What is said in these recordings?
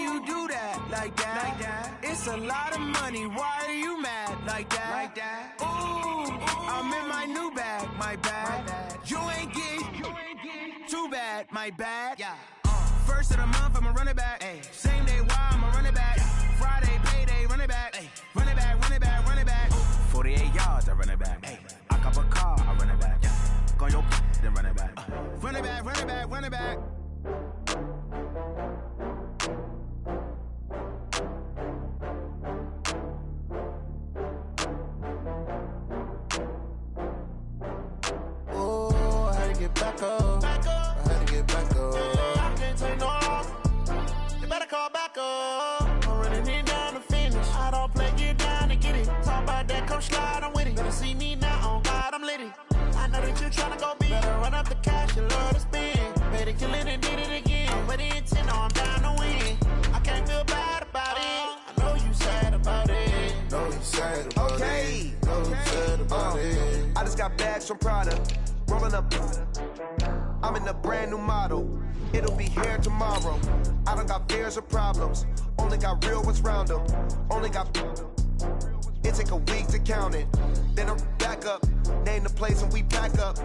you do that? Like that? It's a lot of money. Why are you mad? Like that? Ooh, I'm in my new bag. My bad. You ain't get too bad. My bad. Yeah. First of the month, I'ma run it back. Ay. Same day, why I'ma run it back. Friday, payday, run it back. Ay. Run it back, run it back, run it back. 48 yards, I run it back. Ay. I cop a car, I run it back. Go on your then run it back. Run it back, run it back, run it back. Oh, I had to get back up. I had to get back up. I can't take no loss. You better call back up. I'm running it down to finish. I don't play, get down to get it. Talk about that, come slide, I'm with it. Better see me now, on God, I'm litty. I know that you tryna go big. Better run up the cash, you love to spend. Better kill it and did it again. But the intent, no, I'm down to win. I can't feel bad about it. I know you sad about it. Know you sad about it. Know you sad about it. I just got bags from Prada. Rolling up. I'm in a brand new model. It'll be here tomorrow. I don't got fears or problems. Only got real ones round them. Only got. It take a week to count it. Then I'm back up. Name the place and we pack up.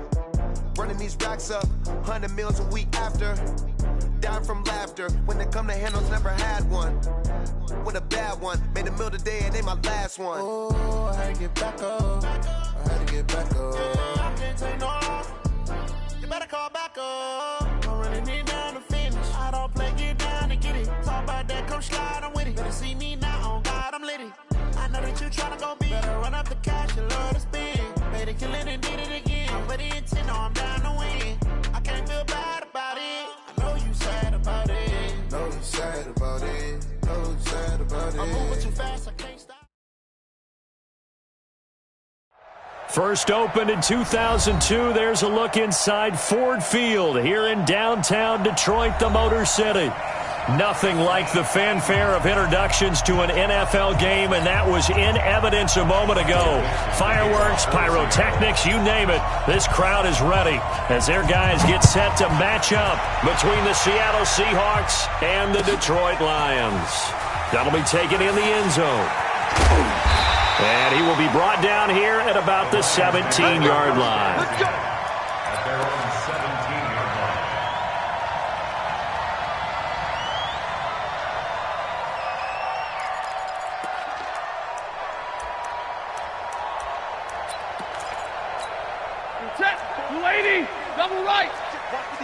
Running these racks up. 100 meals a week after. Down from laughter. When they come to handles, never had one. With a bad one. Made a meal today and they my last one. Oh, I had to get back up. I had to get back up. I can't take no loss. You better call back up. I'm running it down to finish. I don't play, get down to get it. Talk about that, come slide, I'm with it. Better see me now, on God, I'm litty. I know that you tryna go big. Better run up the cash, you love to spend. Better kill it and did it again. But the intent, no, I'm down to win. I can't feel bad about it. I know you sad about it. Know you sad about it. Know you sad about it. I'm moving too fast, I can't stop. First opened in 2002, there's a look inside Ford Field here in downtown Detroit, the Motor City. Nothing like the fanfare of introductions to an NFL game, and that was in evidence a moment ago. Fireworks, pyrotechnics, you name it. This crowd is ready as their guys get set to match up between the Seattle Seahawks and the Detroit Lions. That'll be taken in the end zone. And he will be brought down here at about the 17-yard line. Let's go. At their own 17-yard line. Set, 280, double right.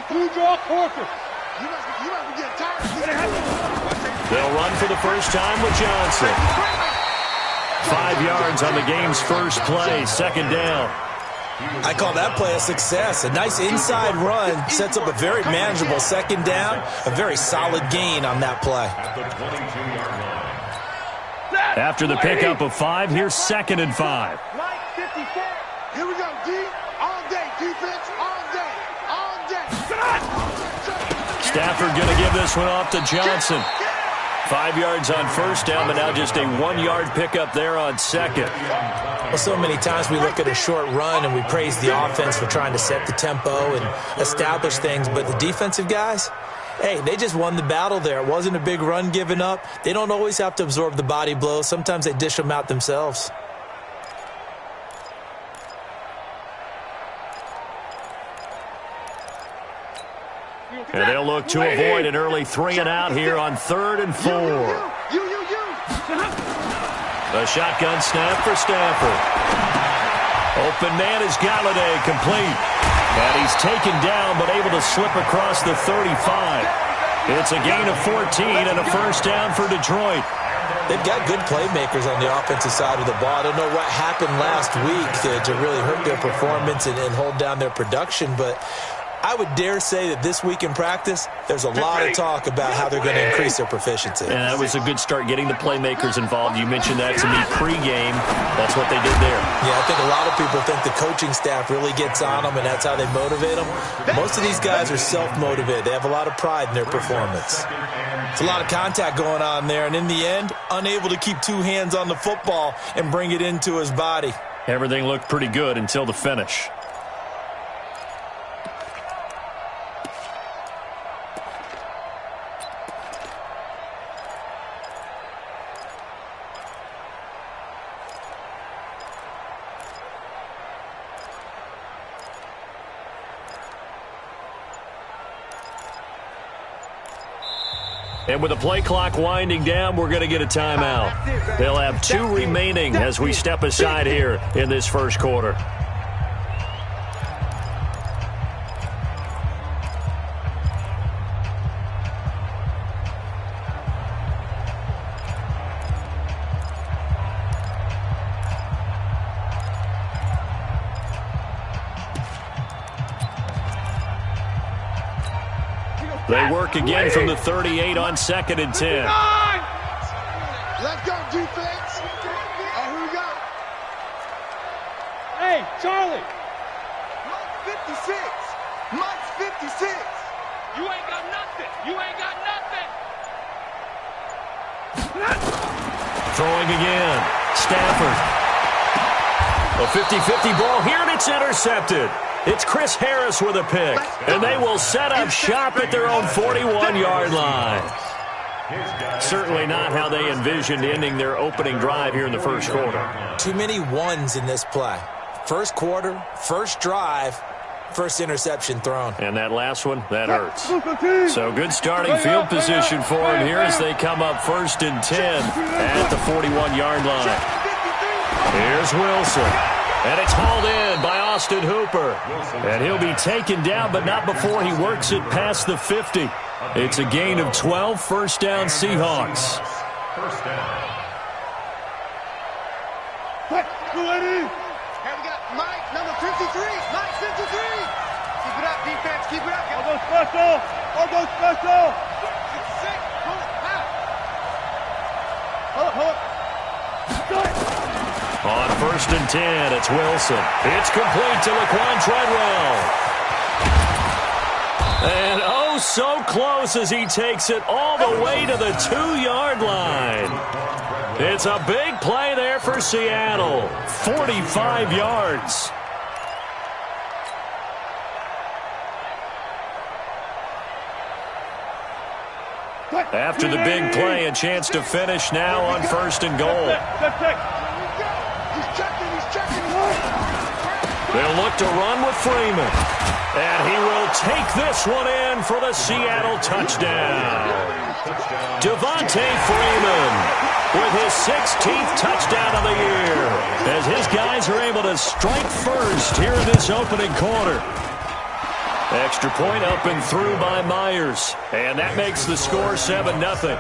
Blue draw, quarter. You might be getting tired. They'll run for the first time with Johnson. 5 yards on the game's first play, second down. I call that play a success. A nice inside run sets up a very manageable second down. A very solid gain on that play. After the pickup of 5, here's 2nd and 5. Here we go, D. All day, defense, all day, all day. Stafford going to give this one off to Johnson. 5 yards on first down, but now just a 1-yard pickup there on second. Well, so many times we look at a short run and we praise the offense for trying to set the tempo and establish things, but the defensive guys, hey, they just won the battle there. It wasn't a big run given up. They don't always have to absorb the body blows. Sometimes they dish them out themselves. And they'll look to avoid an early 3-and-out here on 3rd and 4. A shotgun snap for Stafford. Open man is Galladay, complete. And he's taken down but able to slip across the 35. It's a gain of 14 and a first down for Detroit. They've got good playmakers on the offensive side of the ball. I don't know what happened last week to really hurt their performance and hold down their production, but I would dare say that this week in practice, there's a lot of talk about how they're going to increase their proficiency. And that was a good start getting the playmakers involved. You mentioned that to me pregame. That's what they did there. Yeah, I think a lot of people think the coaching staff really gets on them, and that's how they motivate them. Most of these guys are self-motivated. They have a lot of pride in their performance. It's a lot of contact going on there, and in the end, unable to keep 2 hands on the football and bring it into his body. Everything looked pretty good until the finish. And with the play clock winding down, we're going to get a timeout. They'll have 2 remaining as we step aside here in this first quarter. They work again from the 38 on 2nd and 10. Let's go, defense. Here we go. Hey, Charlie. Mike's 56. Mike's 56. You ain't got nothing. You ain't got nothing. Throwing again. Stafford. A 50-50 ball here, and it's intercepted. It's Chris Harris with a pick, and they will set up shop at their own 41-yard line. Certainly not how they envisioned ending their opening drive here in the first quarter. Too many ones in this play. First quarter, first drive, first interception thrown. And that last one, that hurts. So good starting field position for them here as they come up 1st and 10 at the 41-yard line. Here's Wilson. And it's hauled in by Austin Hooper. And he'll be taken down, but not before he works it past the 50. It's a gain of 12, first down Seahawks. First down. Here we got Mike, number 53. Mike, 53. Keep it up, defense. Keep it up. I'll go special. I'll go special. Sick. Hold up. On 1st and 10, it's Wilson. It's complete to Laquan Treadwell. And oh, so close as he takes it all the way to the 2-yard line. It's a big play there for Seattle. 45 yards. After the big play, a chance to finish now on 1st and goal. They'll look to run with Freeman. And he will take this one in for the Seattle touchdown. Devontae Freeman with his 16th touchdown of the year as his guys are able to strike first here in this opening quarter. Extra point up and through by Myers. And that makes the score 7-0.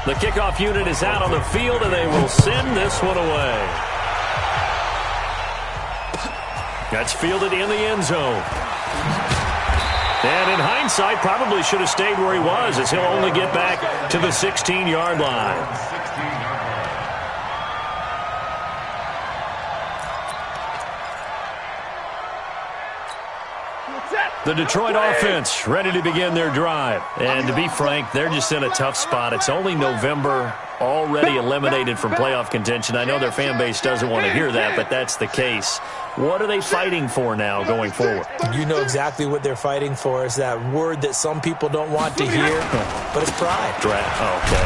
The kickoff unit is out on the field, and they will send this one away. That's fielded in the end zone. And in hindsight, probably should have stayed where he was, as he'll only get back to the 16-yard line. The Detroit offense ready to begin their drive. And to be frank, they're just in a tough spot. It's only November, already eliminated from playoff contention. I know their fan base doesn't want to hear that, but that's the case. What are they fighting for now going forward? You know exactly what they're fighting for. Is that word that some people don't want to hear, but it's pride. Draft. Oh, okay.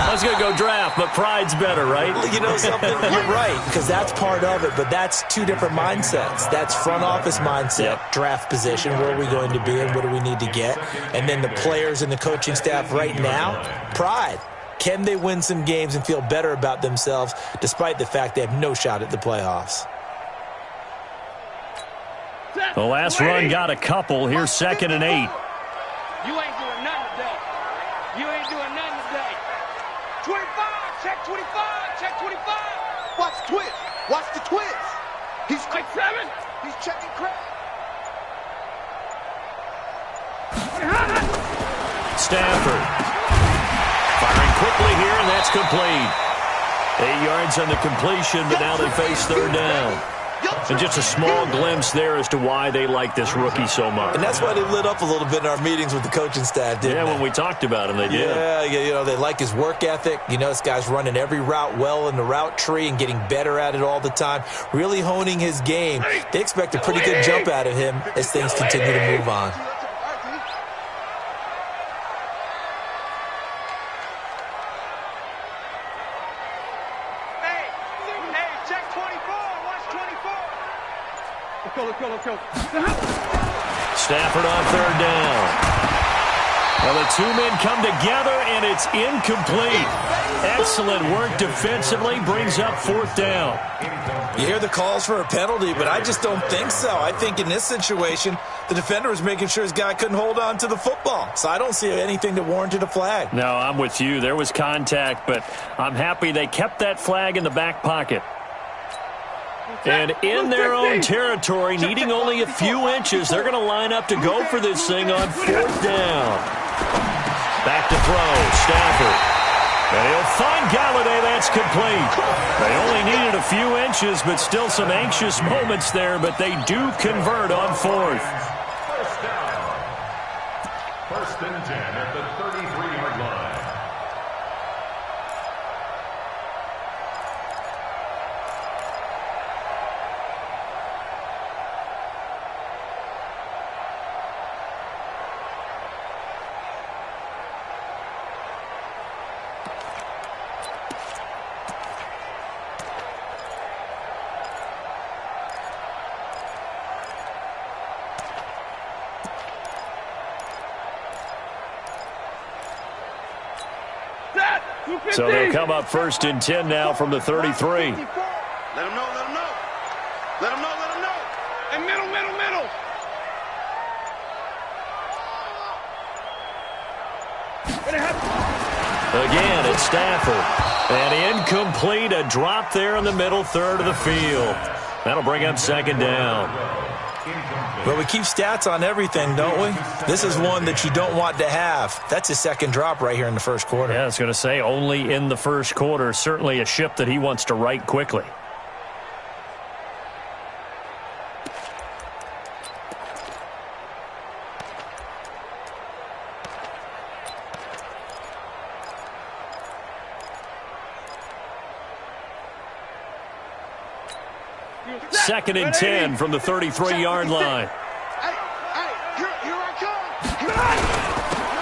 I was going to go draft, but pride's better, right? You know something? You're right, because that's part of it, but that's two different mindsets. That's front office mindset, draft position, where are we going to be and what do we need to get? And then the players and the coaching staff right now, pride. Can they win some games and feel better about themselves despite the fact they have no shot at the playoffs? The last run got a couple. Here's 2nd and 8. You ain't doing nothing today. You ain't doing nothing today. 25, check 25, check 25. Watch the twist. Watch the twist. He's like 7. He's checking crack. Stafford. Firing quickly here, and that's complete. 8 yards on the completion, but now they face 3rd down. And just a small glimpse there as to why they like this rookie so much. And that's why they lit up a little bit in our meetings with the coaching staff, didn't they? When we talked about him, they did. Yeah, you know, they like his work ethic. You know, this guy's running every route well in the route tree and getting better at it all the time, really honing his game. They expect a pretty good jump out of him as things continue to move on. Let's go. Stafford on third down. Well, the two men come together, and it's incomplete. Excellent work defensively, brings up fourth down. You hear the calls for a penalty, but I just don't think so. I think in this situation, the defender was making sure his guy couldn't hold on to the football. So I don't see anything that warranted a flag. No, I'm with you. There was contact, but I'm happy they kept that flag in the back pocket. And in their own territory, needing only a few inches, they're going to line up to go for this thing on fourth down. Back to throw, Stafford. And he'll find Galladay. That's complete. They only needed a few inches, but still some anxious moments there, but they do convert on fourth. First down. First and 10 at the 33-yard line. So they'll come up first and 10 now from the 33. Let him know, let him know. Let him know, let him know. And middle, middle, middle. Again, it's Stafford. And incomplete, a drop there in the middle third of the field. That'll bring up second down. Well, we keep stats on everything, don't we? This is one that you don't want to have. That's his second drop right here in the first quarter. Yeah, I was going to say only in the first quarter. Certainly a ship that he wants to right quickly. Second and 10 from the 33-yard line.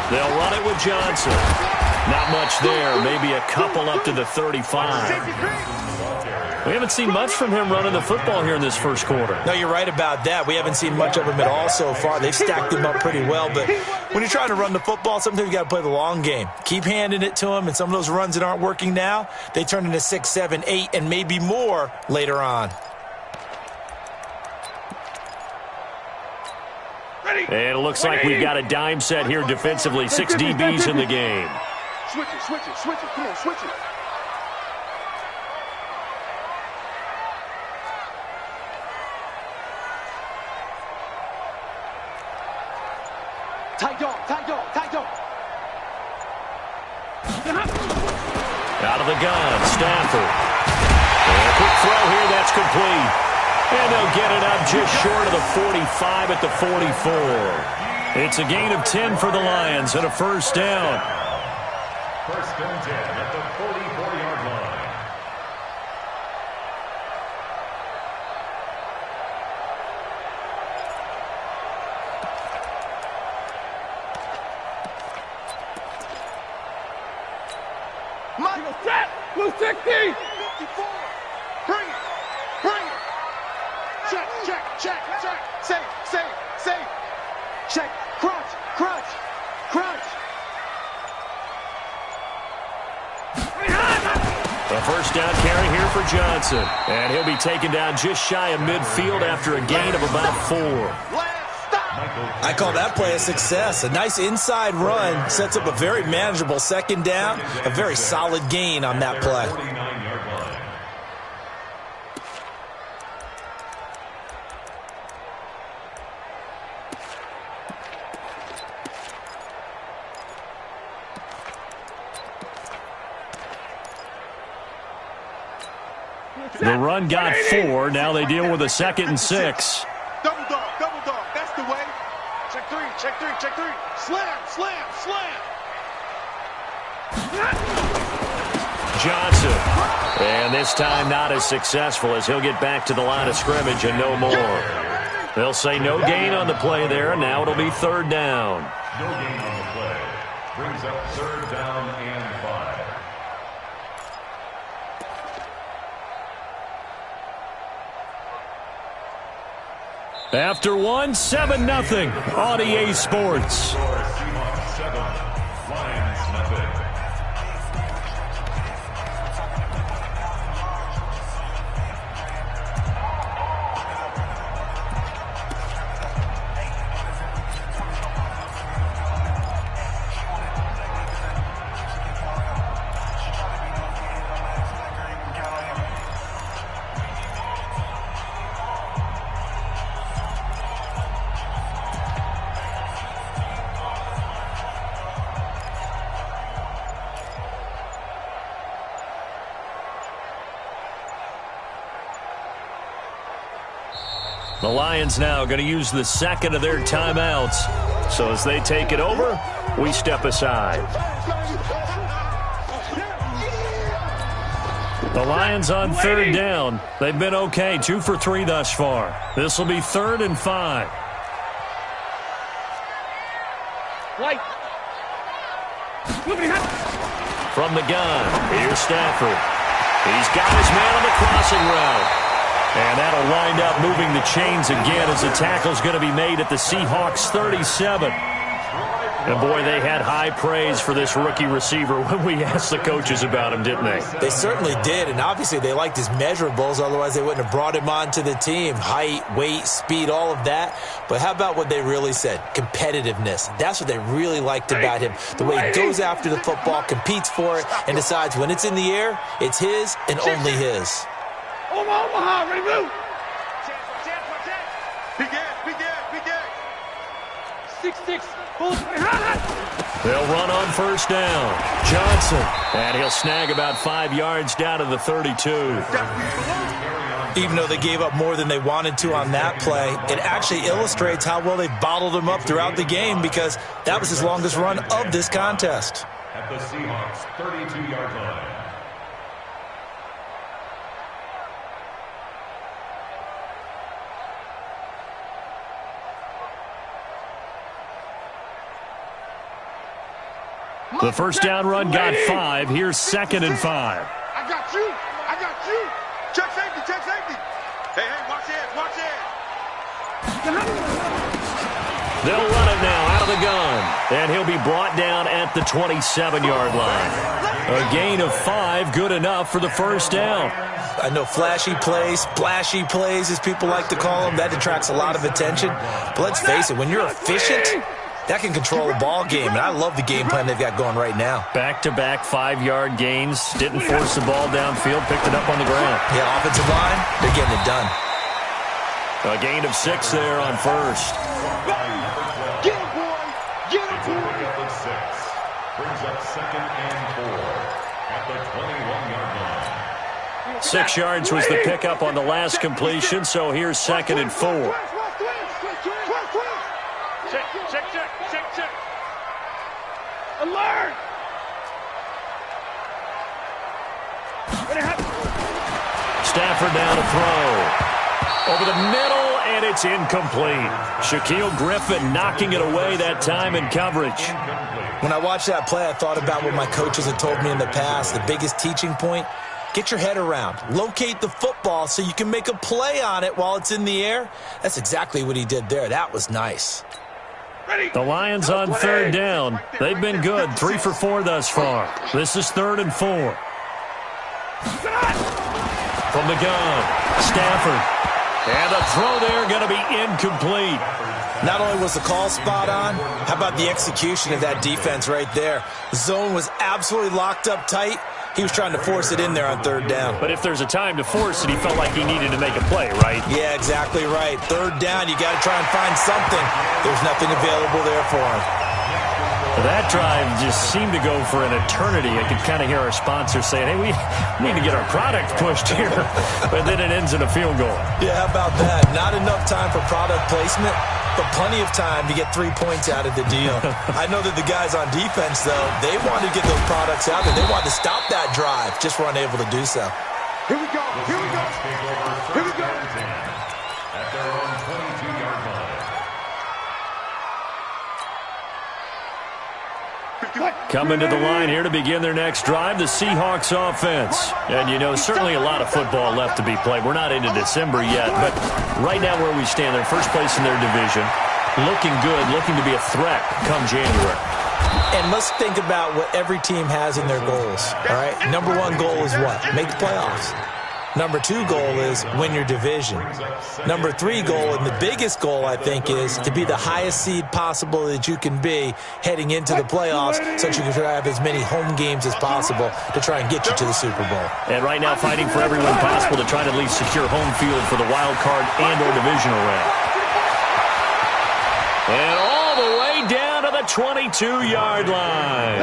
They'll run it with Johnson. Not much there. Maybe a couple up to the 35. We haven't seen much from him running the football here in this first quarter. No, you're right about that. We haven't seen much of him at all so far. They've stacked him up pretty well. But when you're trying to run the football, sometimes you got to play the long game. Keep handing it to him, and some of those runs that aren't working now, they turn into 6, 7, 8, and maybe more later on. And it looks like we've got a dime set here defensively. 6 DBs in the game. Switch it, switch it, switch it. Come on, switch it. Tight dog, tight dog, tight dog. Out of the gun, Stafford. And a quick throw here, that's complete. And they'll get it up just short of the 45 at the 44. It's a gain of 10 for the Lions and a first down. First and 10 at the 44-yard line. Michael, set! Blue 60! 54! Bring it! Bring it! Check, check, check, check. Save. Check. Crunch. A first down carry here for Johnson. And he'll be taken down just shy of midfield after a gain of about 4. I call that play a success. A nice inside run sets up a very manageable second down. A very solid gain on that play. 49-yard line. The run got 4. Now they deal with a 2nd and 6. Double dog. That's the way. Check three. Slam. Johnson. And this time not as successful as he'll get back to the line of scrimmage and no more. They'll say no gain on the play there, and now it'll be third down. No gain on the play. Brings up third down and 5. After one, 7-0 on EA Sports. Seahawks 7, Lions nothing. The Lions now going to use the second of their timeouts. So as they take it over, we step aside. The Lions on third down. They've been okay, 2 for 3 thus far. This will be 3rd and 5. White. From the gun, here's Stafford. He's got his man on the crossing route. And that'll wind up moving the chains again as the tackle's going to be made at the Seahawks 37. And boy, they had high praise for this rookie receiver when we asked the coaches about him, didn't they? They certainly did, and obviously they liked his measurables, otherwise they wouldn't have brought him onto the team. Height, weight, speed, all of that. But how about what they really said? Competitiveness. That's what they really liked about him. The way he goes after the football, competes for it, and decides when it's in the air, it's his and only his. Omaha, ready, move. Big 6'6". They'll run on first down. Johnson. And he'll snag about 5 yards down to the 32. Even though they gave up more than they wanted to on that play, it actually illustrates how well they bottled him up throughout the game because that was his longest run of this contest. At the Seahawks 32-yard line. The first down run got 5. Here's 2nd and 5. I got you. Check safety. Hey, watch it. They'll run it now out of the gun. And he'll be brought down at the 27-yard line. A gain of 5, good enough for the first down. I know flashy plays, splashy plays, as people like to call them, that attracts a lot of attention. But let's face it, when you're efficient, that can control a ball game, and I love the game plan they've got going right now. Back-to-back 5-yard gains. Didn't force the ball downfield. Picked it up on the ground. Yeah, offensive line, they're getting it done. A gain of 6 there on first. Get him, boy. Get him, boy. Brings up 2nd and 4 at the 21-yard line. 6 yards was the pickup on the last completion, so here's 2nd and 4. Check. Alert! Stafford down to throw. Over the middle, and it's incomplete. Shaquille Griffin knocking it away that time in coverage. When I watched that play, I thought about what my coaches had told me in the past. The biggest teaching point, get your head around. Locate the football so you can make a play on it while it's in the air. That's exactly what he did there. That was nice. The Lions on third down. They've been good, 3 for 4 thus far. This is 3rd and 4. From the gun, Stafford. And the throw there going to be incomplete. Not only was the call spot on, how about the execution of that defense right there? The zone was absolutely locked up tight. He was trying to force it in there on third down. But if there's a time to force it, he felt like he needed to make a play, right? Yeah, exactly right. Third down, you got to try and find something. There's nothing available there for him. That drive just seemed to go for an eternity. I could kind of hear our sponsor saying, hey, we need to get our product pushed here. But then it ends in a field goal. Yeah, how about that? Not enough time for product placement, but plenty of time to get 3 points out of the deal. I know that the guys on defense, though, they wanted to get those products out there. They wanted to stop that drive, just were unable to do so. Here we go. At their own 22-yard line. Coming to the line here to begin their next drive, the Seahawks offense. And, you know, certainly a lot of football left to be played. We're not into December yet, but right now where we stand, they're first place in their division. Looking good, looking to be a threat come January. And let's think about what every team has in their goals, all right? Number one goal is what? Make the playoffs. Number two goal is win your division. Number three goal, and the biggest goal, I think, is to be the highest seed possible that you can be heading into the playoffs so that you can try to have as many home games as possible to try and get you to the Super Bowl. And right now fighting for every win possible to try to at least secure home field for the wild card and or divisional round. And all the way down to the 22-yard line.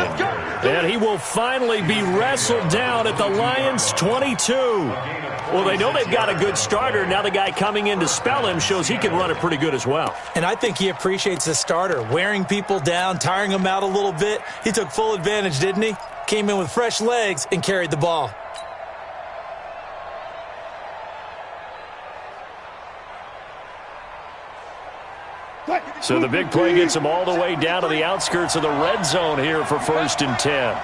And he will finally be wrestled down at the Lions' 22. Well, they know they've got a good starter. Now the guy coming in to spell him shows he can run it pretty good as well. And I think he appreciates the starter, wearing people down, tiring them out a little bit. He took full advantage, didn't he? Came in with fresh legs and carried the ball. So the big play gets him all the way down to the outskirts of the red zone here for 1st and 10.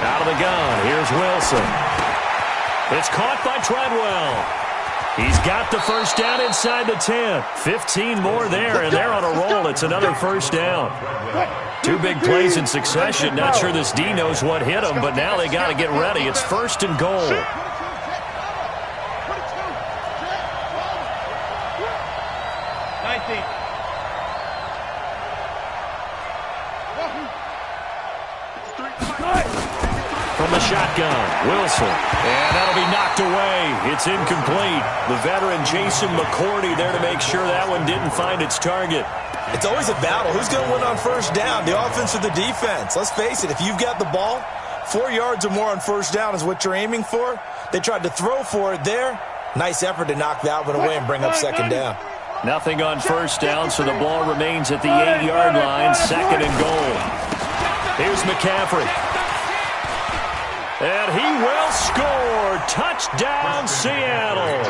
Out of the gun, here's Wilson. It's caught by Treadwell. He's got the first down inside the 10. 15 more there, and they're on a roll. It's another first down. Two big plays in succession. Not sure this D knows what hit him, but now they got to get ready. It's 1st and goal. From the shotgun, Wilson. And that'll be knocked away. It's incomplete. The veteran Jason McCourty there to make sure that one didn't find its target. It's always a battle. Who's going to win on first down, the offense or the defense? Let's face it, if you've got the ball, 4 yards or more on first down is what you're aiming for. They tried to throw for it there. Nice effort to knock that one away and bring up second down. Nothing on first down, so the ball remains at the 8-yard line, 2nd and goal. Here's McCaffrey. And he will score. Touchdown, Seattle.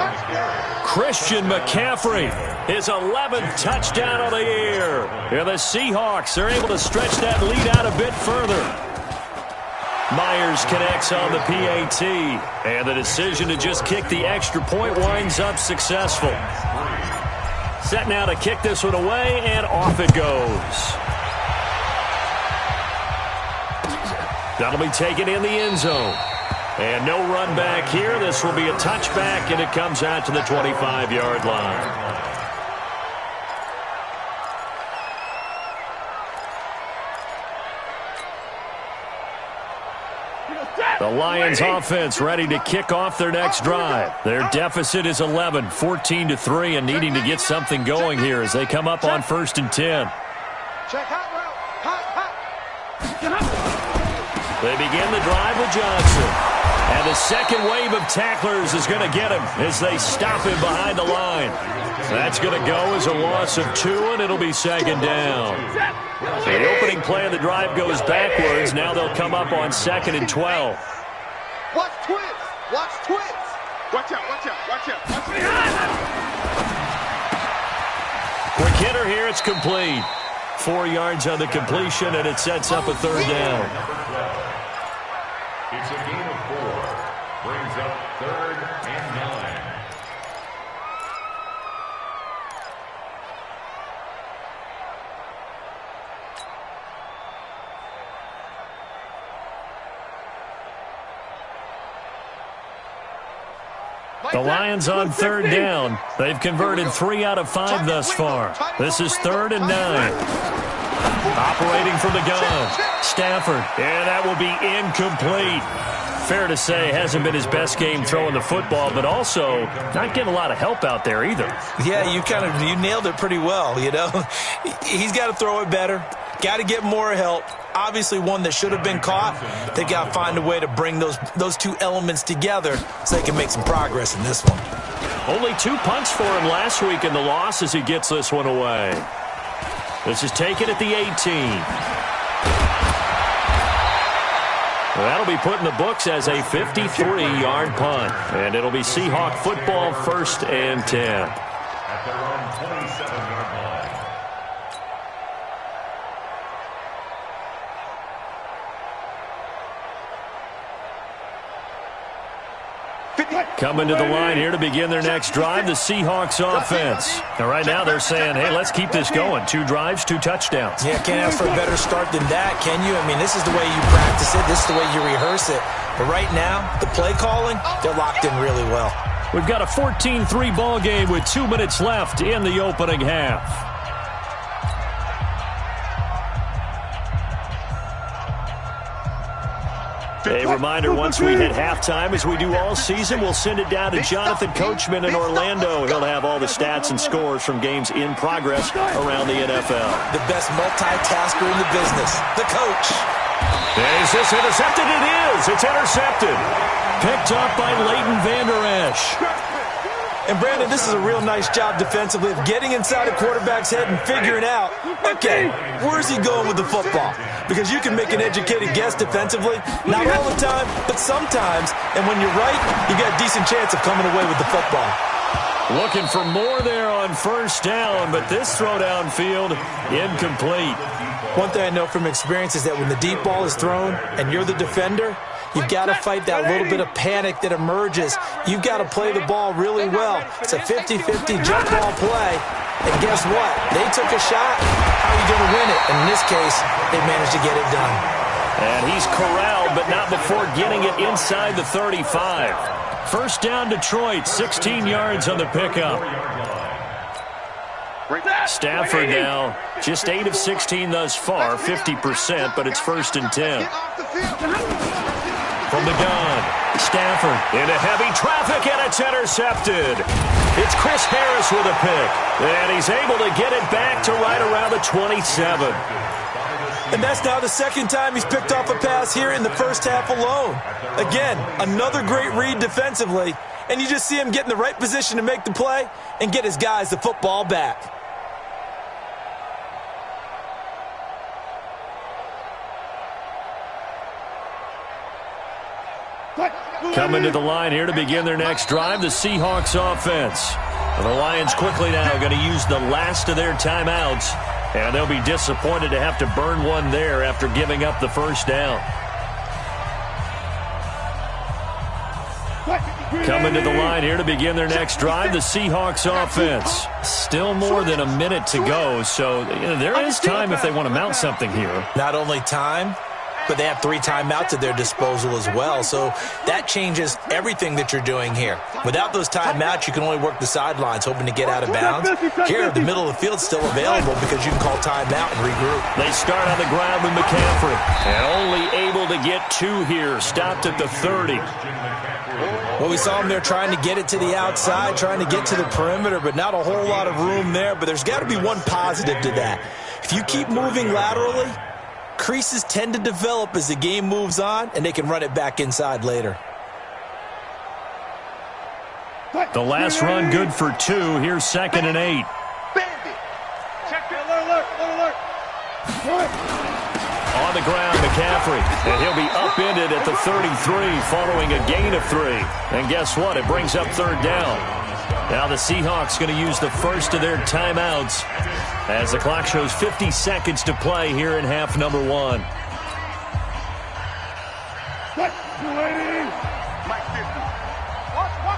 Christian McCaffrey, his 11th touchdown of the year. And the Seahawks are able to stretch that lead out a bit further. Myers connects on the PAT. And the decision to just kick the extra point winds up successful. Set now to kick this one away, and off it goes. That'll be taken in the end zone. And no run back here. This will be a touchback, and it comes out to the 25-yard line. The Lions offense ready to kick off their next drive. Their deficit is 11, 14-3, and needing to get something going here as they come up on 1st and 10. They begin the drive with Johnson. And the second wave of tacklers is going to get him as they stop him behind the line. That's going to go as a loss of 2, and it'll be 2nd down. The opening play of the drive goes backwards. Now they'll come up on 2nd and 12. Watch twins. Watch twins. Watch out, watch out, watch out, watch out. Quick hitter here, it's complete. 4 yards on the completion, and it sets up a 3rd down. It's a gain of 4. Brings up 3rd and 9. The Lions on 3rd down. They've converted 3 out of 5 thus far. This is 3rd and 9. Operating from the gun, Stafford, and that will be incomplete. Fair to say, hasn't been his best game throwing the football, but also not getting a lot of help out there either. Yeah, you nailed it pretty well, you know. He's got to throw it better, got to get more help. Obviously one that should have been caught. They got to find a way to bring those two elements together so they can make some progress in this one. Only 2 punts for him last week in the loss as he gets this one away. This is taken at the 18. That'll be put in the books as a 53-yard punt. And it'll be Seahawk football, 1st and 10. At their own 27-yard line. Coming to the line here to begin their next drive, the Seahawks offense. And right now they're saying, hey, let's keep this going. 2 drives, 2 touchdowns. Yeah, can't ask for a better start than that, can you? I mean, this is the way you practice it. This is the way you rehearse it. But right now, the play calling, they're locked in really well. We've got a 14-3 ball game with 2 minutes left in the opening half. A reminder, once we hit halftime, as we do all season, we'll send it down to Jonathan Coachman in Orlando. He'll have all the stats and scores from games in progress around the NFL. The best multitasker in the business, the coach. Is this intercepted? It is. It's intercepted. Picked up by Leighton Vander Esch. And, Brandon, this is a real nice job defensively of getting inside a quarterback's head and figuring out, okay, where's he going with the football? Because you can make an educated guess defensively, not all the time, but sometimes. And when you're right, you got a decent chance of coming away with the football. Looking for more there on first down, but this throw downfield incomplete. One thing I know from experience is that when the deep ball is thrown and you're the defender, you've got to fight that little bit of panic that emerges. You've got to play the ball really well. It's a 50-50 jump ball play. And guess what? They took a shot. How are you going to win it? And in this case, they managed to get it done. And he's corralled, but not before getting it inside the 35. First down, Detroit, 16 yards on the pickup. Stafford now, just 8 of 16 thus far, 50%, but it's 1st and 10. From the gun, Stafford into heavy traffic, and it's intercepted. It's Chris Harris with a pick, and he's able to get it back to right around the 27. And that's now the second time he's picked off a pass here in the first half alone. Again, another great read defensively, and you just see him get in the right position to make the play and get his guys the football back. Coming to the line here to begin their next drive, the Seahawks offense. The Lions quickly now going to use the last of their timeouts, and they'll be disappointed to have to burn one there after giving up the first down. Coming to the line here to begin their next drive, the Seahawks offense. Still more than a minute to go, so there is time if they want to mount something here. Not only time, but they have 3 timeouts at their disposal as well, so that changes everything that you're doing here. Without those timeouts, you can only work the sidelines, hoping to get out of bounds. Here, the middle of the field's still available because you can call timeout and regroup. They start on the ground with McCaffrey, and only able to get 2 here, stopped at the 30. Well, we saw him there trying to get it to the outside, trying to get to the perimeter, but not a whole lot of room there. But there's got to be one positive to that. If you keep moving laterally, creases tend to develop as the game moves on, and they can run it back inside later. The last run good for 2. Here's 2nd and 8. On the ground, McCaffrey, and he'll be upended at the 33 following a gain of 3. And guess what? It brings up 3rd down. Now the Seahawks going to use the first of their timeouts as the clock shows 50 seconds to play here in half number 1. Watch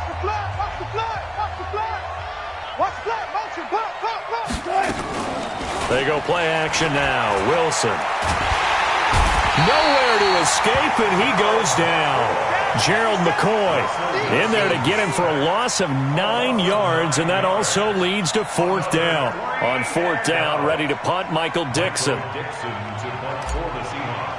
the flag, watch the flag, watch the flag. Watch the flag, motion, block. They go play action now. Wilson. Nowhere to escape, and he goes down. Gerald McCoy in there to get him for a loss of 9 yards, and that also leads to 4th down. On 4th down, ready to punt, Michael Dixon. Dixon to punt for the Seahawks.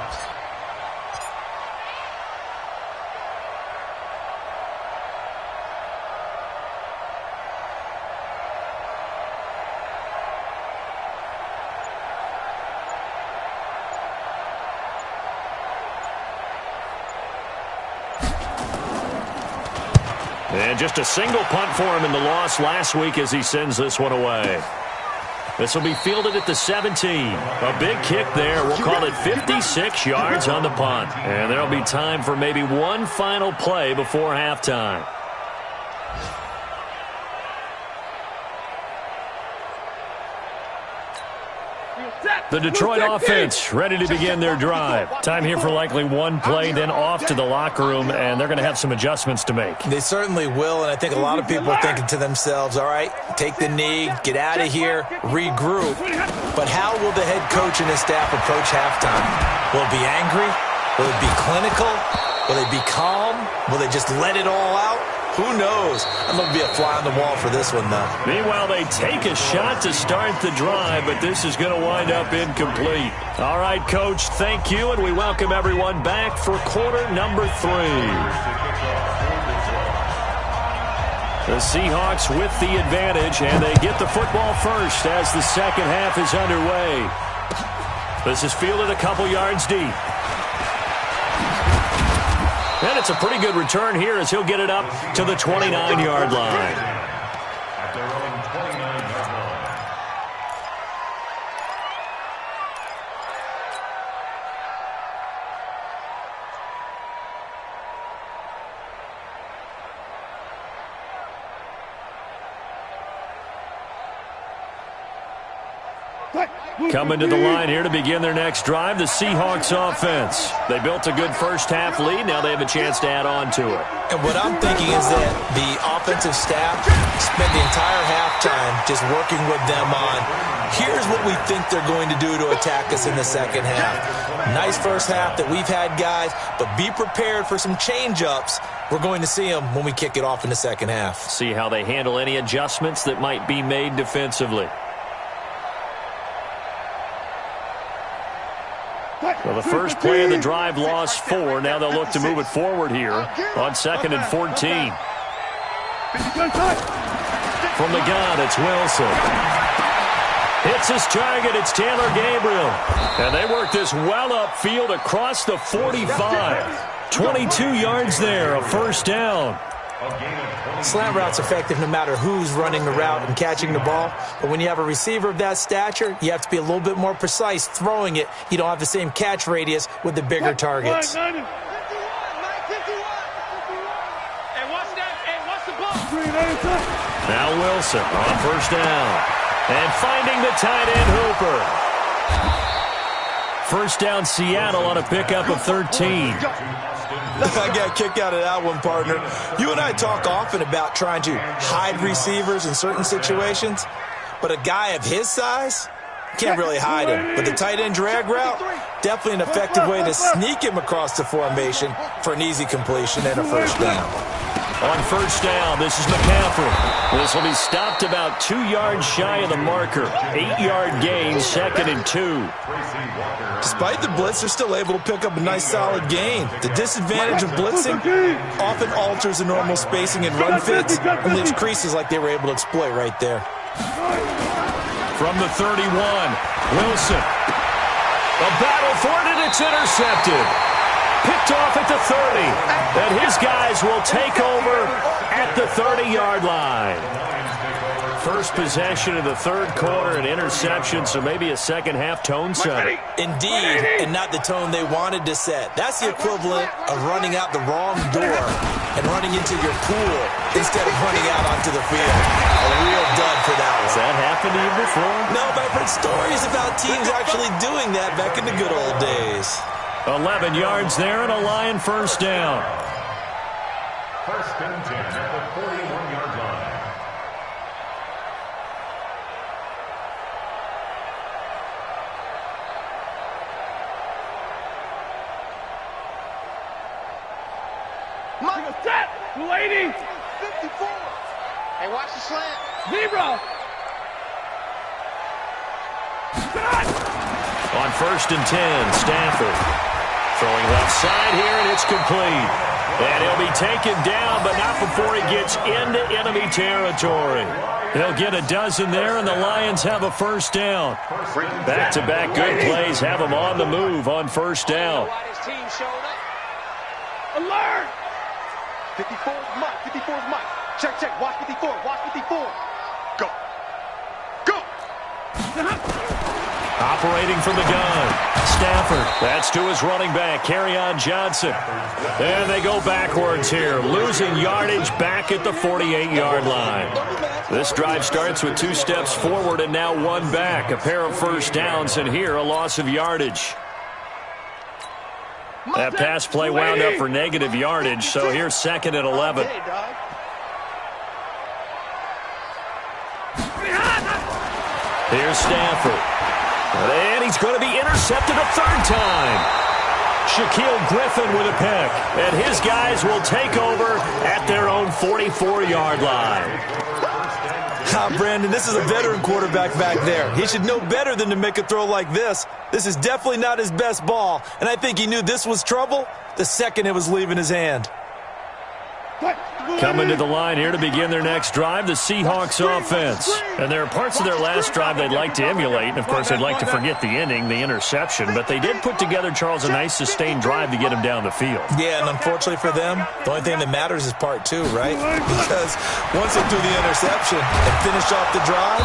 And just a single punt for him in the loss last week as he sends this one away. This will be fielded at the 17. A big kick there. We'll call it 56 yards on the punt. And there'll be time for maybe one final play before halftime. The Detroit offense ready to begin their drive. Time here for likely one play, then off to the locker room, and they're going to have some adjustments to make. They certainly will, and I think a lot of people are thinking to themselves, all right, take the knee, get out of here, regroup. But how will the head coach and his staff approach halftime? Will it be angry? Will it be clinical? Will they be calm? Will they just let it all out? Who knows? I'm going to be a fly on the wall for this one, though. Meanwhile, they take a shot to start the drive, but this is going to wind up incomplete. All right, Coach, thank you, and we welcome everyone back for quarter number 3. The Seahawks with the advantage, and they get the football first as the second half is underway. This is fielded a couple yards deep. And it's a pretty good return here as he'll get it up to the 29-yard line. At their own 29-yard line. Coming to the line here to begin their next drive, the Seahawks offense. They built a good first-half lead. Now they have a chance to add on to it. And what I'm thinking is that the offensive staff spent the entire halftime just working with them on, here's what we think they're going to do to attack us in the second half. Nice first half that we've had, guys, but be prepared for some change-ups. We're going to see them when we kick it off in the second half. See how they handle any adjustments that might be made defensively. Well, the first play of the drive lost 4. Now they'll look to move it forward here on 2nd and 14. From the gun, it's Wilson. Hits his target. It's Taylor Gabriel. And they work this well upfield across the 45. 22 yards there, a first down. Slant route's effective no matter who's running the route and catching the ball. But when you have a receiver of that stature, you have to be a little bit more precise throwing it. You don't have the same catch radius with the bigger targets. Hey, watch that. Hey, watch the ball. Now Wilson on first down. And finding the tight end Hooper. First down Seattle on a pickup of 13. I got a kick out of that one, partner. You and I talk often about trying to hide receivers in certain situations, but a guy of his size can't really hide him. But the tight end drag route, definitely an effective way to sneak him across the formation for an easy completion and a first down. On first down, this is McCaffrey. This will be stopped about 2 yards shy of the marker. 8-yard gain, 2nd and 2. Despite the blitz, they're still able to pick up a nice solid gain. The disadvantage of blitzing often alters the normal spacing and run fits and leaves creases like they were able to exploit right there. From the 31, Wilson. A battle for it, and it's intercepted. Picked off at the 30. And his guys will take over at the 30-yard line. First possession of the third quarter, an interception, so maybe a second-half tone setter. Indeed, and not the tone they wanted to set. That's the equivalent of running out the wrong door and running into your pool instead of running out onto the field. A real dud for that one. Has that happened to you before? No, but I've heard stories about teams actually doing that back in the good old days. 11 yards there and a Lion first down. First and 10 at the 41-yard line. Michael, set! 280! 54! Hey, watch the slant. Zebra! On first and 10, Stafford. Throwing left side here, and it's complete. And he'll be taken down, but not before he gets into enemy territory. He'll get a dozen there, and the Lions have a first down. Back-to-back good plays have them on the move on first down. Alert! 54 is Mike. 54 is Mike. Check, check. Watch 54. Watch 54. Go. Go. Operating from the gun. Stafford, that's to his running back, Kerryon Johnson. And they go backwards here, losing yardage back at the 48-yard line. This drive starts with 2 steps forward and now 1 back. A pair of first downs, and here a loss of yardage. That pass play wound up for negative yardage, so here's 2nd and 11. Here's Stafford. And he's going to be intercepted a 3rd time. Shaquill Griffin with a pick. And his guys will take over at their own 44-yard line. Brandon, this is a veteran quarterback back there. He should know better than to make a throw like this. This is definitely not his best ball. And I think he knew this was trouble the second it was leaving his hand. Coming to the line here to begin their next drive, the Seahawks offense. And there are parts of their last drive they'd like to emulate. And, of course, they'd like to forget the ending, the interception. But they did put together, Charles, a nice sustained drive to get him down the field. Yeah, and unfortunately for them, the only thing that matters is part 2, right? Because once they threw the interception and finished off the drive,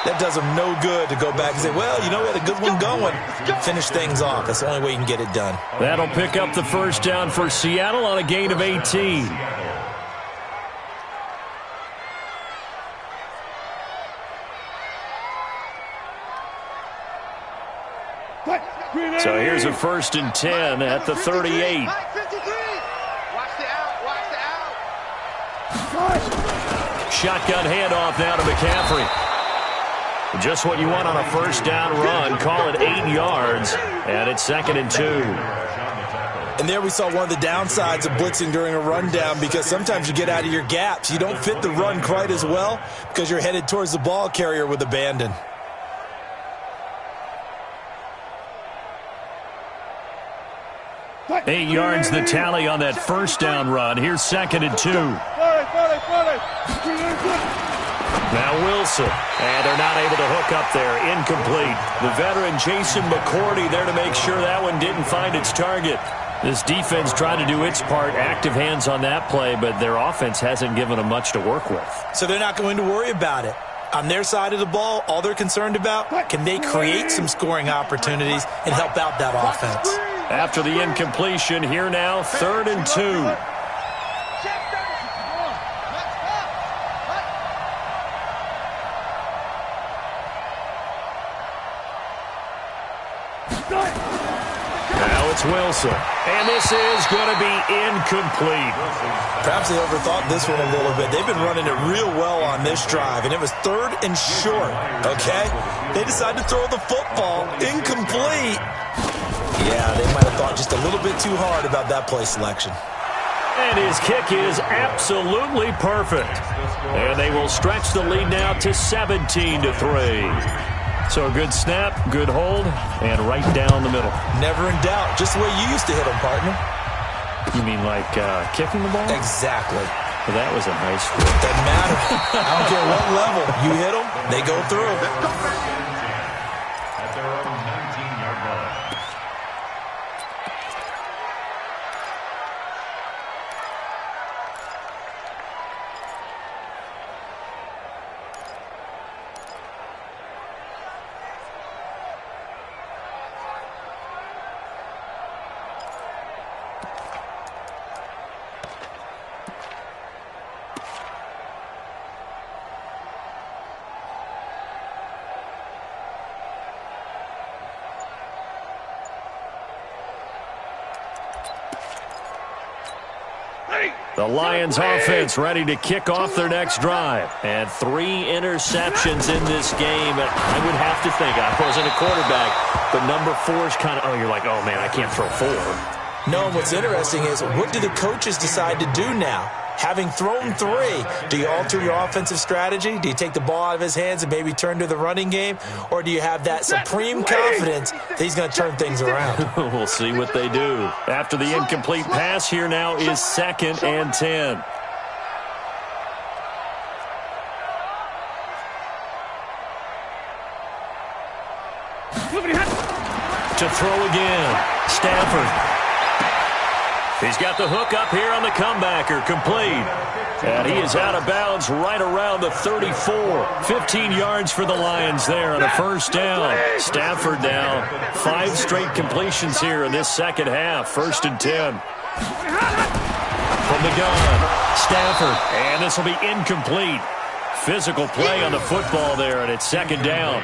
that does them no good to go back and say, well, you know, we had a good one going. Finish things off. That's the only way you can get it done. That'll pick up the first down for Seattle on a gain of 18. So here's a 1st and 10 at the 38. Shotgun handoff now to McCaffrey. Just what you want on a first down run. Call it 8 yards, and it's 2nd and 2. And there we saw one of the downsides of blitzing during a rundown, because sometimes you get out of your gaps. You don't fit the run quite as well because you're headed towards the ball carrier with abandon. Eight yards the tally on that first down run. Here's 2nd and 2. Now Wilson, and they're not able to hook up there. Incomplete. The veteran Jason McCourty there to make sure that one didn't find its target. This defense tried to do its part, active hands on that play, but their offense hasn't given them much to work with. So they're not going to worry about it. On their side of the ball, all they're concerned about, can they create some scoring opportunities and help out that offense? After the incompletion, here now, 3rd and 2. Now it's Wilson, and this is going to be incomplete. Perhaps they overthought this one a little bit. They've been running it real well on this drive, and it was 3rd and short, okay? They decided to throw the football incomplete. Yeah, they might have thought just a little bit too hard about that play selection. And his kick is absolutely perfect. And they will stretch the lead now to 17-3. So a good snap, good hold, and right down the middle. Never in doubt. Just the way you used to hit them, partner. You mean like kicking the ball? Exactly. Well, that was in high school. Doesn't matter. I don't care what level. You hit them, they go through. At their own 19-yard line. The Lions offense ready to kick off their next drive. And 3 interceptions in this game. I would have to think, I wasn't a quarterback, but number 4 is kind of, you're like, oh, man, I can't throw 4. No, and what's interesting is, what do the coaches decide to do now? Having thrown 3, do you alter your offensive strategy? Do you take the ball out of his hands and maybe turn to the running game? Or do you have that supreme confidence that he's going to turn things around? We'll see what they do. After the incomplete pass, here now is 2nd and 10. To throw again, Stafford. He's got the hook up here on the comebacker, complete. And he is out of bounds right around the 34. 15 yards for the Lions there on a first down. Stafford now 5 straight completions here in this second half. 1st and 10. From the gun, Stafford. And this will be incomplete. Physical play on the football there, and it's 2nd down.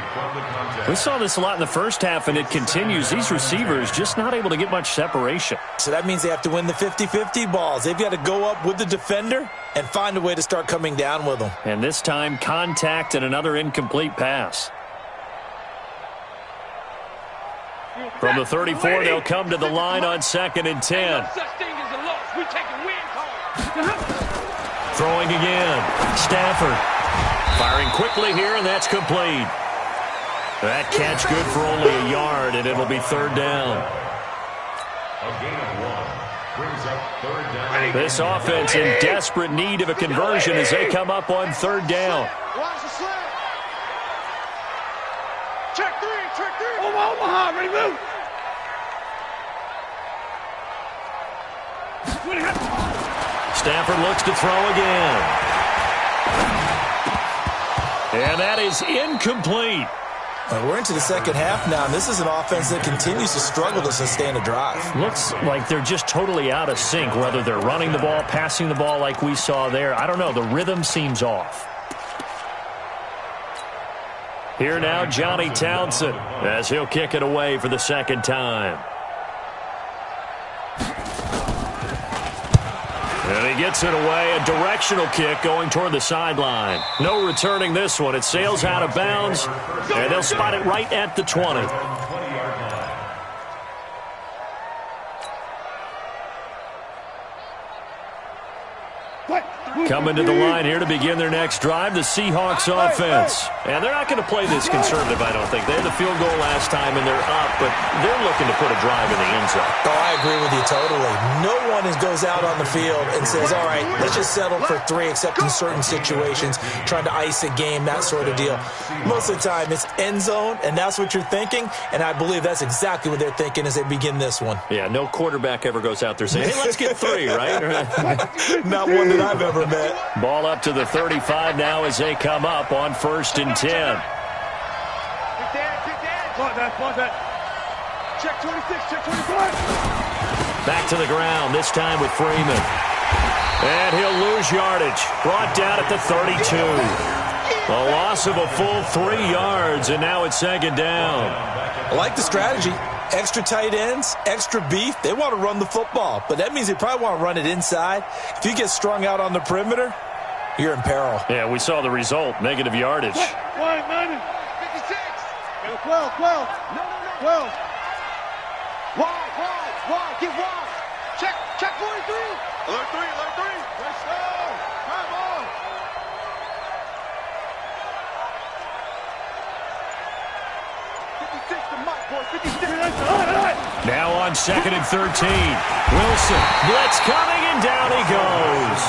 We saw this a lot in the first half, and it continues. These receivers just not able to get much separation. So that means they have to win the 50-50 balls. They've got to go up with the defender and find a way to start coming down with them. And this time, contact and another incomplete pass. From the 34, they'll come to the line on 2nd and 10. Throwing again. Stafford. Firing quickly here, and that's complete. That catch good for only a yard, and it'll be 3rd down. A gain of 1 brings up 3rd down. This offense in desperate need of a conversion as they come up on 3rd down. Watch the slip. Check 3, check 3. Omaha, ready, move. Stafford looks to throw again. And that is incomplete. We're into the second half now, and this is an offense that continues to struggle to sustain a drive. Looks like they're just totally out of sync, whether they're running the ball, passing the ball like we saw there. I don't know. The rhythm seems off. Here now, Johnny Townsend, as he'll kick it away for the 2nd time. And he gets it away, a directional kick going toward the sideline. No returning this one. It sails out of bounds, and they'll spot it right at the 20. Coming to the line here to begin their next drive, the Seahawks offense. And they're not going to play this conservative, I don't think. They had the field goal last time, and they're up, but they're looking to put a drive in the end zone. Oh, I agree with you totally. No one goes out on the field and says, all right, let's just settle for 3, except in certain situations, trying to ice a game, that sort of deal. Most of the time, it's end zone, and that's what you're thinking, and I believe that's exactly what they're thinking as they begin this one. Yeah, no quarterback ever goes out there saying, hey, let's get 3, right? Not one that I've ever met. Ball up to the 35 now as they come up on 1st and 10. Check 26, check 25. Back to the ground, this time with Freeman. And he'll lose yardage. Brought down at the 32. A loss of a full 3 yards, and now it's 2nd down. I like the strategy. Extra tight ends, extra beef. They want to run the football, but that means they probably want to run it inside. If you get strung out on the perimeter, you're in peril. Yeah, we saw the result, negative yardage. 56. 12. 12. Wide. Get wide. Check 43. Alert 3. Let's go. Come on. Now on 2nd and 13. Wilson, blitz coming, and down he goes.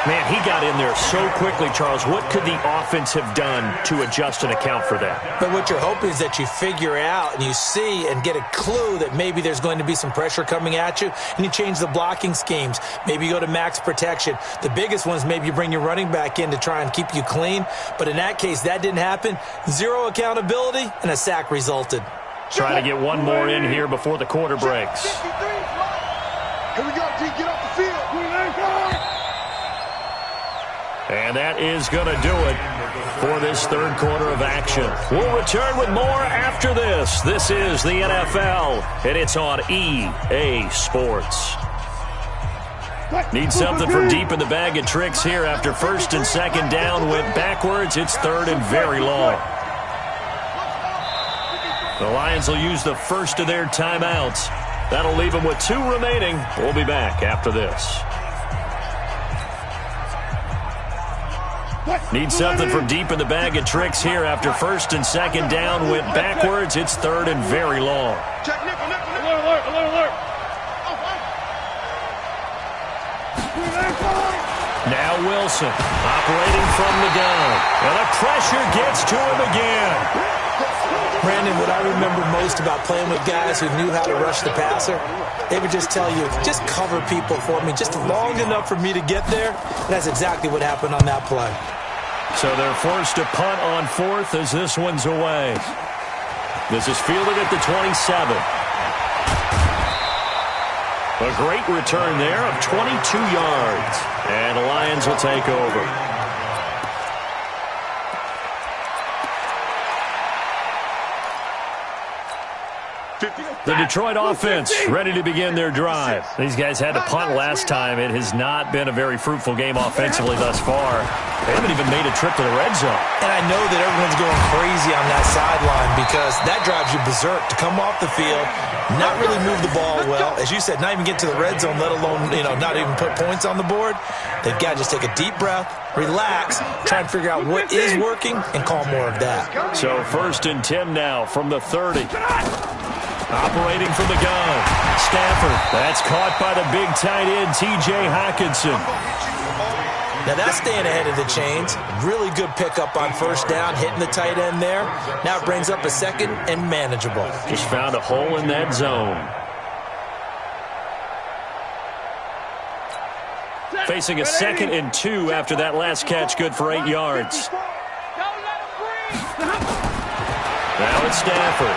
Man, he got in there so quickly, Charles. What could the offense have done to adjust and account for that? But what you're hoping is that you figure out and you see and get a clue that maybe there's going to be some pressure coming at you, and you change the blocking schemes. Maybe you go to max protection. The biggest one is maybe you bring your running back in to try and keep you clean. But in that case, that didn't happen. 0 accountability, and a sack resulted. Trying to get one more in here before the quarter breaks. Here we go, G. Get off the field. And that is going to do it for this 3rd quarter of action. We'll return with more after this. This is the NFL, and it's on EA Sports. Need something from deep in the bag of tricks here after 1st and 2nd down. Went backwards. It's 3rd and very long. The Lions will use the first of their timeouts. That'll leave them with 2 remaining. We'll be back after this. Need something from deep in the bag of tricks here after 1st and 2nd down. Went backwards. It's 3rd and very long. Check nickel. Alert. Now Wilson operating from the gun. And the pressure gets to him again. Brandon, what I remember most about playing with guys who knew how to rush the passer, they would just tell you, just cover people for me, just long enough for me to get there. And that's exactly what happened on that play. So they're forced to punt on fourth as this one's away. This is fielded at the 27. A great return there of 22 yards. And the Lions will take over. The Detroit offense ready to begin their drive. These guys had to punt last time. It has not been a very fruitful game offensively thus far. They haven't even made a trip to the red zone. And I know that everyone's going crazy on that sideline because that drives you berserk to come off the field, not really move the ball well. As you said, not even get to the red zone, let alone, not even put points on the board. They've got to just take a deep breath, relax, try and figure out what is working, and call more of that. So 1st and 10 now from the 30. Operating from the gun. Stafford. That's caught by the big tight end, T.J. Hockenson. Now that's staying ahead of the chains. Really good pickup on 1st down, hitting the tight end there. Now it brings up a 2nd and manageable. Just found a hole in that zone. Facing a 2nd and 2 after that last catch, good for 8 yards. Now it's Stafford.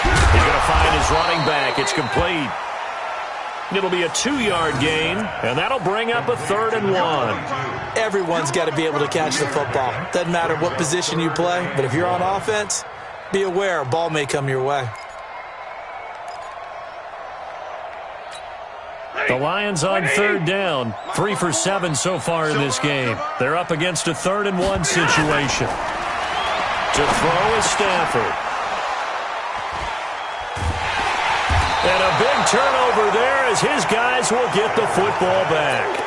He's going to find his running back. It's complete. It'll be a 2-yard gain, and that'll bring up a 3rd and 1. Everyone's got to be able to catch the football. Doesn't matter what position you play, but if you're on offense, be aware a ball may come your way. The Lions on 3rd down. 3 for 7 so far in this game. They're up against a 3rd and 1 situation. To throw is Stafford. And a big turnover there as his guys will get the football back.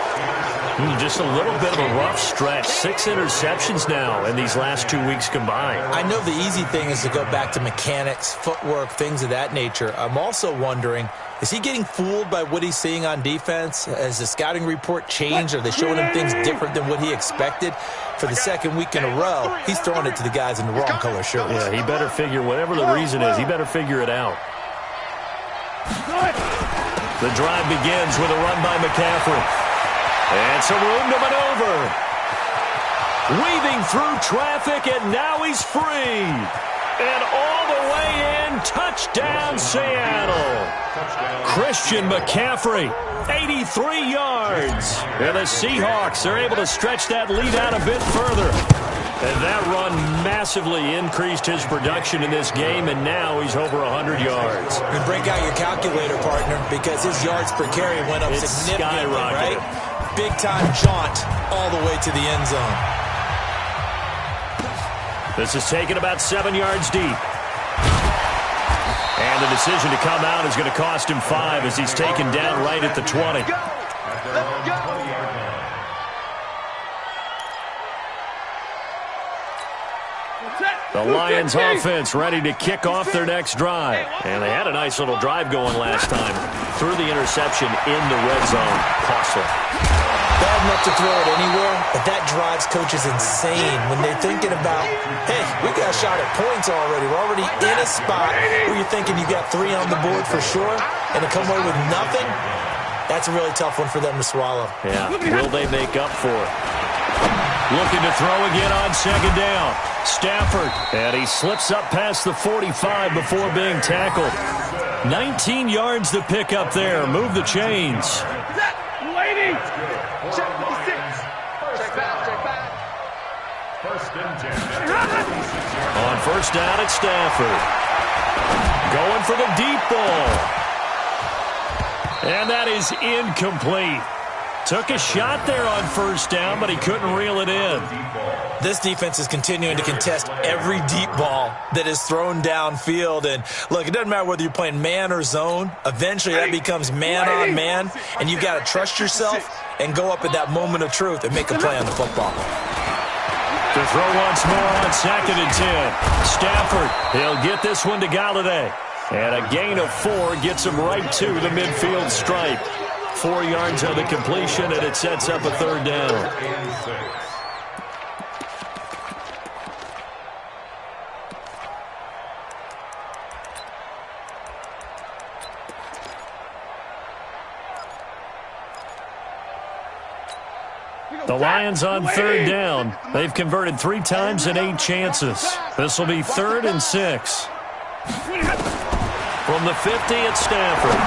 Just a little bit of a rough stretch. 6 interceptions now in these last 2 weeks combined. I know the easy thing is to go back to mechanics, footwork, things of that nature. I'm also wondering, is he getting fooled by what he's seeing on defense? Has the scouting report changed? Are they showing him things different than what he expected? For the 2nd week in a row, he's throwing it to the guys in the wrong color shirts. Yeah, he better figure, whatever the reason is, he better figure it out. The drive begins with a run by McCaffrey. And some room to maneuver. Weaving through traffic, and now he's free. And all the way in, touchdown Seattle. Christian McCaffrey, 83 yards. And the Seahawks are able to stretch that lead out a bit further. And that run massively increased his production in this game, and now he's over 100 yards. And break out your calculator, partner, because his yards per carry went up significantly, right? Big-time jaunt all the way to the end zone. This is taken about 7 yards deep. And the decision to come out is going to cost him 5 as he's taken down right at the 20. Let's go. The Lions offense ready to kick off their next drive. And they had a nice little drive going last time. Threw the interception in the red zone. Costly. Bad enough to throw it anywhere, but that drives coaches insane when they're thinking about, hey, we got a shot at points already. We're already in a spot where you're thinking you got 3 on the board for sure, and to come away with nothing, that's a really tough one for them to swallow. Yeah, will they make up for it? Looking to throw again on 2nd down. Stafford, and he slips up past the 45 before being tackled. 19 yards to pick up there. Move the chains. Waiting. Check 56. Check back. 1st and 10. On 1st down, it's Stafford. Going for the deep ball. And that is incomplete. Took a shot there on 1st down, but he couldn't reel it in. This defense is continuing to contest every deep ball that is thrown downfield. And, look, it doesn't matter whether you're playing man or zone. Eventually that becomes man on man, and you've got to trust yourself and go up at that moment of truth and make a play on the football. To throw once more on 2nd and 10. Stafford, he'll get this one to Galladay. And a gain of 4 gets him right to the midfield stripe. 4 yards on the completion, and it sets up a 3rd down. The Lions on third down. They've converted 3 times in 8 chances. This will be 3rd and 6. From the 50 at Stafford.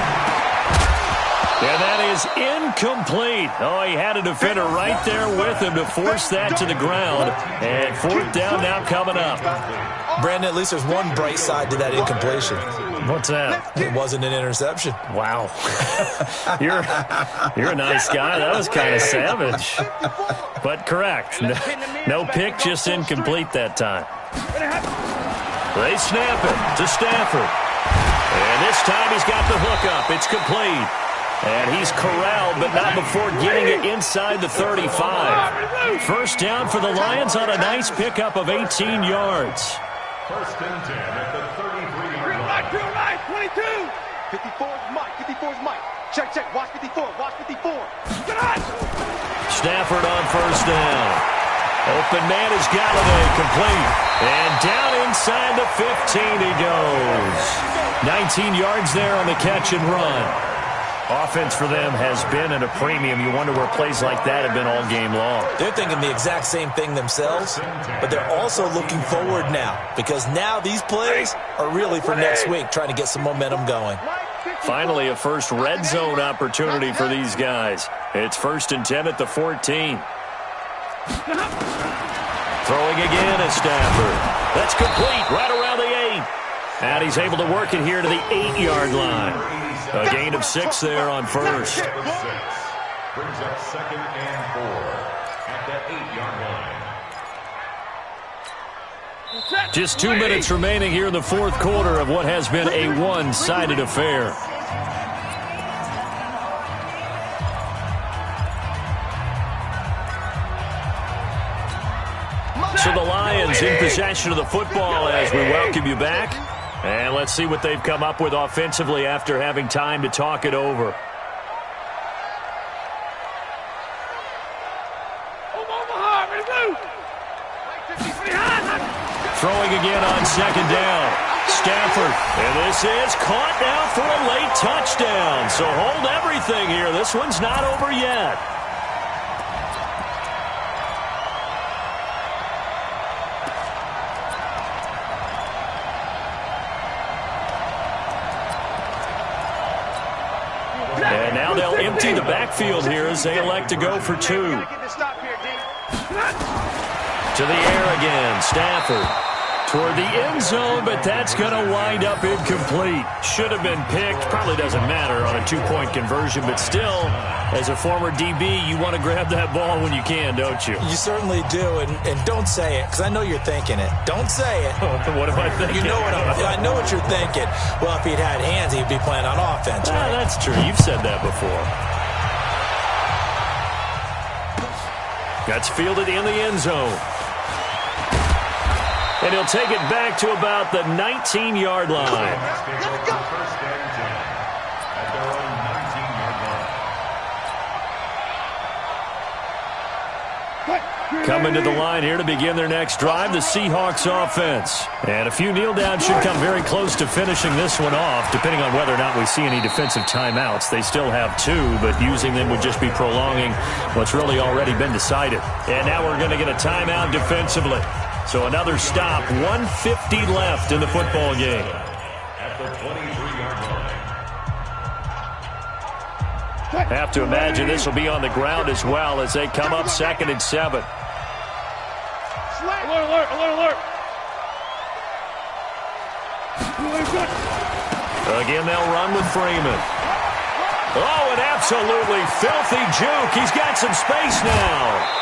And that is incomplete. Oh, he had a defender right there with him to force that to the ground. And 4th down now coming up. Brandon, at least there's one bright side to that incompletion. What's that? It wasn't an interception. Wow. You're a nice guy. That was kind of savage. But correct. No pick, just incomplete that time. They snap it to Stafford. And this time he's got the hook up. It's complete. And he's corralled, but not before getting it inside the 35. 1st down for the Lions on a nice pickup of 18 yards. 1st and 10 at the 33-yard line. 22. 54 is Mike. 54 is Mike. Check. Watch 54. Watch 54. Get on. Stafford on 1st down. Open man is Galladay, complete. And down inside the 15 he goes. 19 yards there on the catch and run. Offense for them has been at a premium. You wonder where plays like that have been all game long. They're thinking the exact same thing themselves, but they're also looking forward now because now these plays are really for next week, trying to get some momentum going. Finally, a first red zone opportunity for these guys. It's 1st and 10 at the 14. Throwing again at Stafford. That's complete right around the 8. And he's able to work it here to the 8-yard line. A gain of 6 there on 1st. Brings up 2nd and 4 at that 8-yard line. Just 2 minutes remaining here in the 4th quarter of what has been a one-sided affair. So the Lions in possession of the football as we welcome you back. And let's see what they've come up with offensively after having time to talk it over. Throwing again on 2nd down. Stafford. And this is caught now for a late touchdown. So hold everything here. This one's not over yet. And now they'll empty the backfield here as they elect to go for 2. To the air again, Stafford. Toward the end zone, but that's going to wind up incomplete. Should have been picked. Probably doesn't matter on a 2-point conversion, but still, as a former DB, you want to grab that ball when you can, don't you? You certainly do, and don't say it, because I know you're thinking it. Don't say it. What am I thinking? You know I know what you're thinking. Well, if he'd had hands, he'd be playing on offense, right? That's true. You've said that before. That's fielded in the end zone. And he'll take it back to about the 19-yard line. Let's go. 1st and 10 at their own 19-yard line. Coming to the line here to begin their next drive, the Seahawks offense. And a few kneel downs should come very close to finishing this one off, depending on whether or not we see any defensive timeouts. They still have 2, but using them would just be prolonging what's really already been decided. And now we're going to get a timeout defensively. So another stop, 1:50 left in the football game. At the 23-yard line. Have to imagine this will be on the ground as well as they come up 2nd and 7. Alert. Again, they'll run with Freeman. Oh, an absolutely filthy juke. He's got some space now.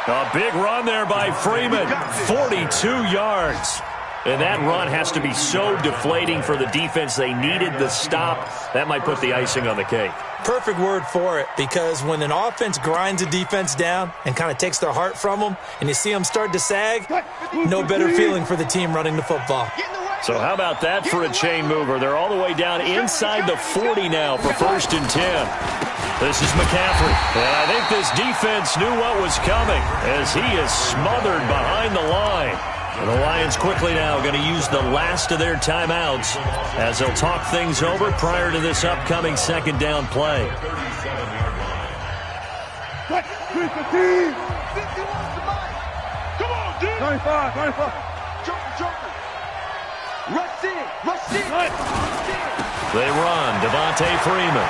A big run there by Freeman, 42 yards. And that run has to be so deflating for the defense. They needed the stop. That might put the icing on the cake. Perfect word for it, because when an offense grinds a defense down and kind of takes their heart from them, and you see them start to sag, no better feeling for the team running the football. So how about that for a chain mover? They're all the way down inside the 40 now for 1st and 10. This is McCaffrey. And I think this defense knew what was coming as he is smothered behind the line. And the Lions quickly now going to use the last of their timeouts as they'll talk things over prior to this upcoming 2nd down play. Come on, dude. 95. Joker. Rush in. They run. Devontae Freeman.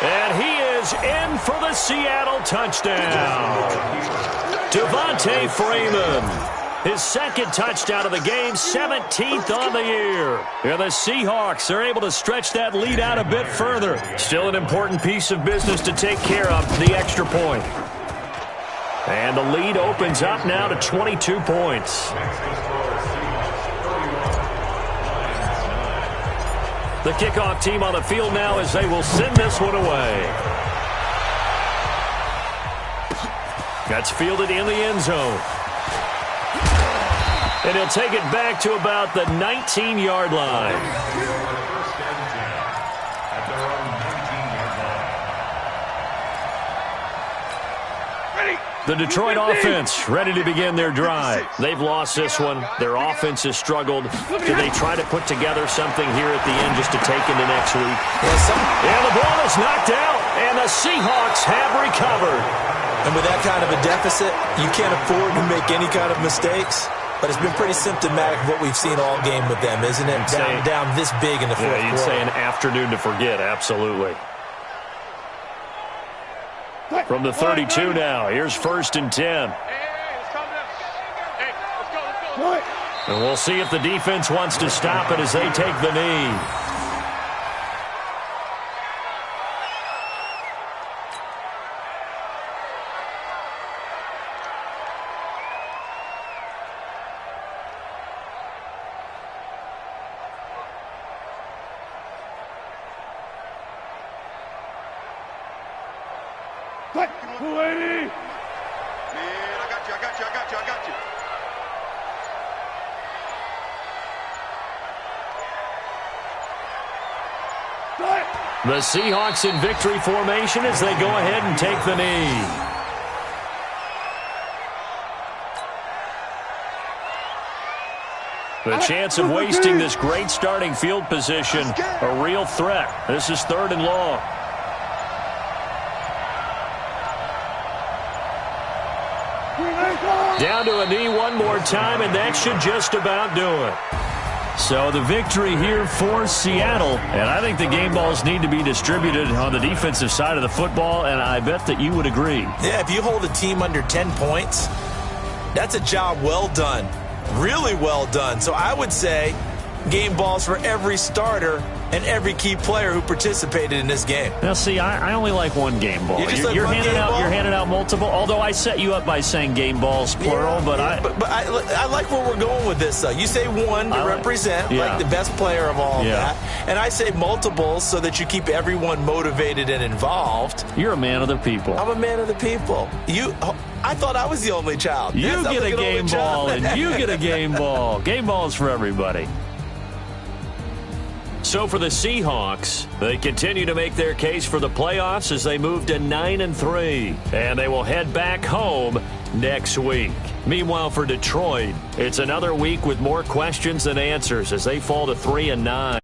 And he is in for the Seattle touchdown. Devontae Freeman. His second touchdown of the game, 17th on the year. And the Seahawks are able to stretch that lead out a bit further. Still an important piece of business to take care of, the extra point. And the lead opens up now to 22 points. The kickoff team on the field now as they will send this one away. That's fielded in the end zone. And he'll take it back to about the 19-yard line. The Detroit offense ready to begin their drive. They've lost this one. Their offense has struggled. Do they try to put together something here at the end just to take into next week? And the ball is knocked out, and the Seahawks have recovered. And with that kind of a deficit, you can't afford to make any kind of mistakes. But it's been pretty symptomatic of what we've seen all game with them, isn't it? Down this big in the fourth quarter. You'd say an afternoon to forget, absolutely. From the 32 now, here's 1st and 10. And we'll see if the defense wants to stop it as they take the knee. The Seahawks in victory formation as they go ahead and take the knee. The chance of wasting this great starting field position, a real threat. This is 3rd and long. Down to a knee one more time, and that should just about do it. So the victory here for Seattle, and I think the game balls need to be distributed on the defensive side of the football, and I bet that you would agree. Yeah, if you hold a team under 10 points, that's a job well done, really well done. So I would say game balls for every starter and every key player who participated in this game. Now, see, I only like one game ball. You're handing out multiple, although I set you up by saying game balls, plural. Yeah, but I like where we're going with this, though. You say one to represent, like the best player of all of that. And I say multiples so that you keep everyone motivated and involved. You're a man of the people. I'm a man of the people. I thought I was the only child. You get a game ball, and you get a game ball. Game balls for everybody. So for the Seahawks, they continue to make their case for the playoffs as they move to 9-3, and they will head back home next week. Meanwhile, for Detroit, it's another week with more questions than answers as they fall to 3-9.